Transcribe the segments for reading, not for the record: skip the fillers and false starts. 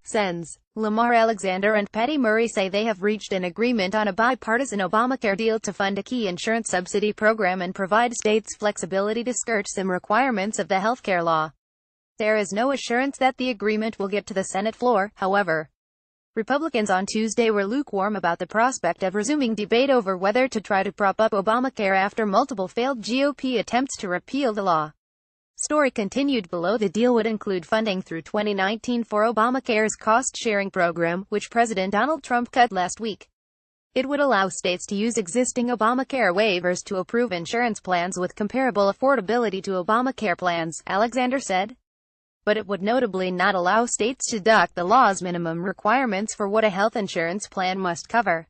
Sens. Lamar Alexander and Patty Murray say they have reached an agreement on a bipartisan Obamacare deal to fund a key insurance subsidy program and provide states flexibility to skirt some requirements of the healthcare law. There is no assurance that the agreement will get to the Senate floor, however. Republicans on Tuesday were lukewarm about the prospect of resuming debate over whether to try to prop up Obamacare after multiple failed GOP attempts to repeal the law. Story continued below. The deal would include funding through 2019 for Obamacare's cost-sharing program, which President Donald Trump cut last week. It would allow states to use existing Obamacare waivers to approve insurance plans with comparable affordability to Obamacare plans, Alexander said. But it would notably not allow states to deduct the law's minimum requirements for what a health insurance plan must cover.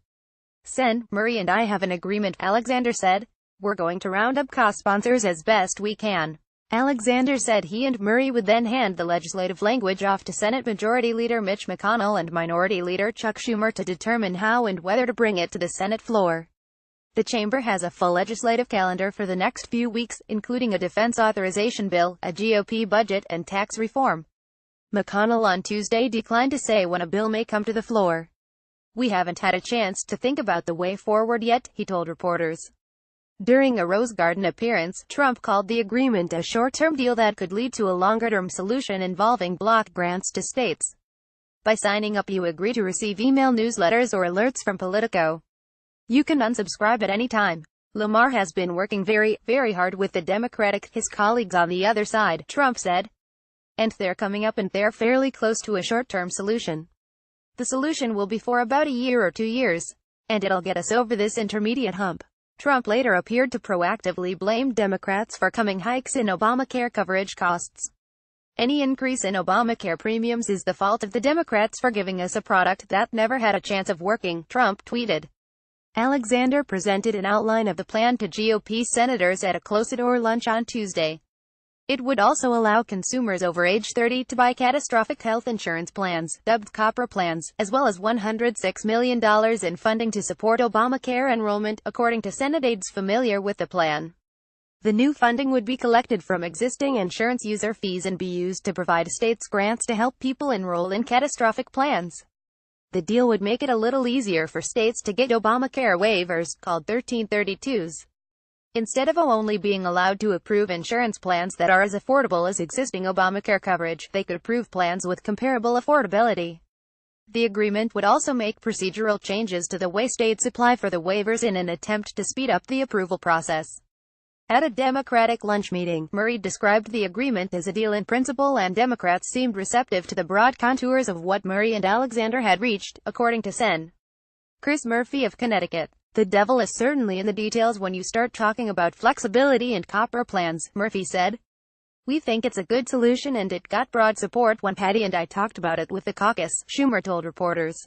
Sen. Murray and I have an agreement, Alexander said. We're going to round up co-sponsors as best we can. Alexander said he and Murray would then hand the legislative language off to Senate Majority Leader Mitch McConnell and Minority Leader Chuck Schumer to determine how and whether to bring it to the Senate floor. The chamber has a full legislative calendar for the next few weeks, including a defense authorization bill, a GOP budget, and tax reform. McConnell on Tuesday declined to say when a bill may come to the floor. We haven't had a chance to think about the way forward yet, he told reporters. During a Rose Garden appearance, Trump called the agreement a short-term deal that could lead to a longer-term solution involving block grants to states. By signing up, you agree to receive email newsletters or alerts from Politico. You can unsubscribe at any time. Lamar has been working very, very hard with the Democratic, his colleagues on the other side, Trump said. And they're coming up and they're fairly close to a short-term solution. The solution will be for about a year or 2 years. And it'll get us over this intermediate hump. Trump later appeared to proactively blame Democrats for coming hikes in Obamacare coverage costs. Any increase in Obamacare premiums is the fault of the Democrats for giving us a product that never had a chance of working, Trump tweeted. Alexander presented an outline of the plan to GOP senators at a closed-door lunch on Tuesday. It would also allow consumers over age 30 to buy catastrophic health insurance plans, dubbed COBRA plans, as well as $106 million in funding to support Obamacare enrollment, according to Senate aides familiar with the plan. The new funding would be collected from existing insurance user fees and be used to provide states grants to help people enroll in catastrophic plans. The deal would make it a little easier for states to get Obamacare waivers, called 1332s. Instead of only being allowed to approve insurance plans that are as affordable as existing Obamacare coverage, they could approve plans with comparable affordability. The agreement would also make procedural changes to the way states apply for the waivers in an attempt to speed up the approval process. At a Democratic lunch meeting, Murray described the agreement as a deal in principle, and Democrats seemed receptive to the broad contours of what Murray and Alexander had reached, according to Sen. Chris Murphy of Connecticut. The devil is certainly in the details when you start talking about flexibility and COBRA plans, Murphy said. We think it's a good solution and it got broad support when Patty and I talked about it with the caucus, Schumer told reporters.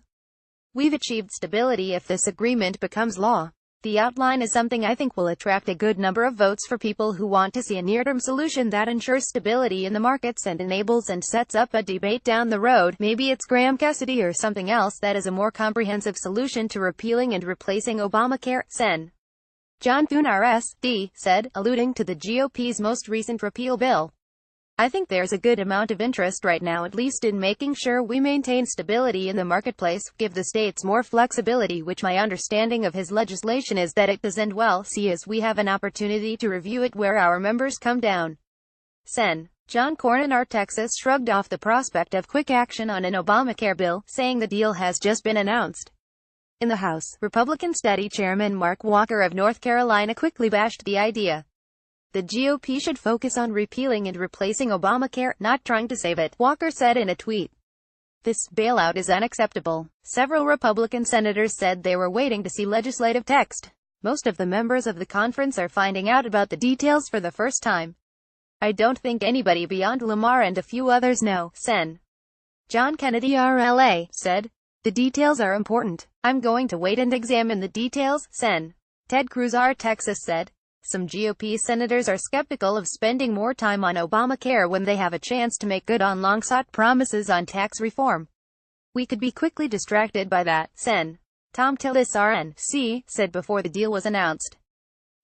We've achieved stability if this agreement becomes law. The outline is something I think will attract a good number of votes for people who want to see a near-term solution that ensures stability in the markets and enables and sets up a debate down the road. Maybe it's Graham Cassidy or something else that is a more comprehensive solution to repealing and replacing Obamacare, Sen. John Thune R.S.D. said, alluding to the GOP's most recent repeal bill. I think there's a good amount of interest right now, at least in making sure we maintain stability in the marketplace, give the states more flexibility, which my understanding of his legislation is that it does, and well, see as we have an opportunity to review it where our members come down. Sen. John Cornyn R. Texas shrugged off the prospect of quick action on an Obamacare bill, saying the deal has just been announced. In the House, Republican Study Chairman Mark Walker of North Carolina quickly bashed the idea. The GOP should focus on repealing and replacing Obamacare, not trying to save it, Walker said in a tweet. This bailout is unacceptable. Several Republican senators said they were waiting to see legislative text. Most of the members of the conference are finding out about the details for the first time. I don't think anybody beyond Lamar and a few others know, Sen. John Kennedy RLA said. The details are important. I'm going to wait and examine the details, Sen. Ted Cruz R. Texas said. Some GOP senators are skeptical of spending more time on Obamacare when they have a chance to make good on long-sought promises on tax reform. We could be quickly distracted by that, Sen. Tom Tillis RNC said before the deal was announced.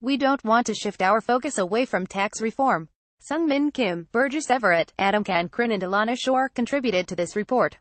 We don't want to shift our focus away from tax reform. Sung Min Kim, Burgess Everett, Adam Cancrin and Alana Shore contributed to this report.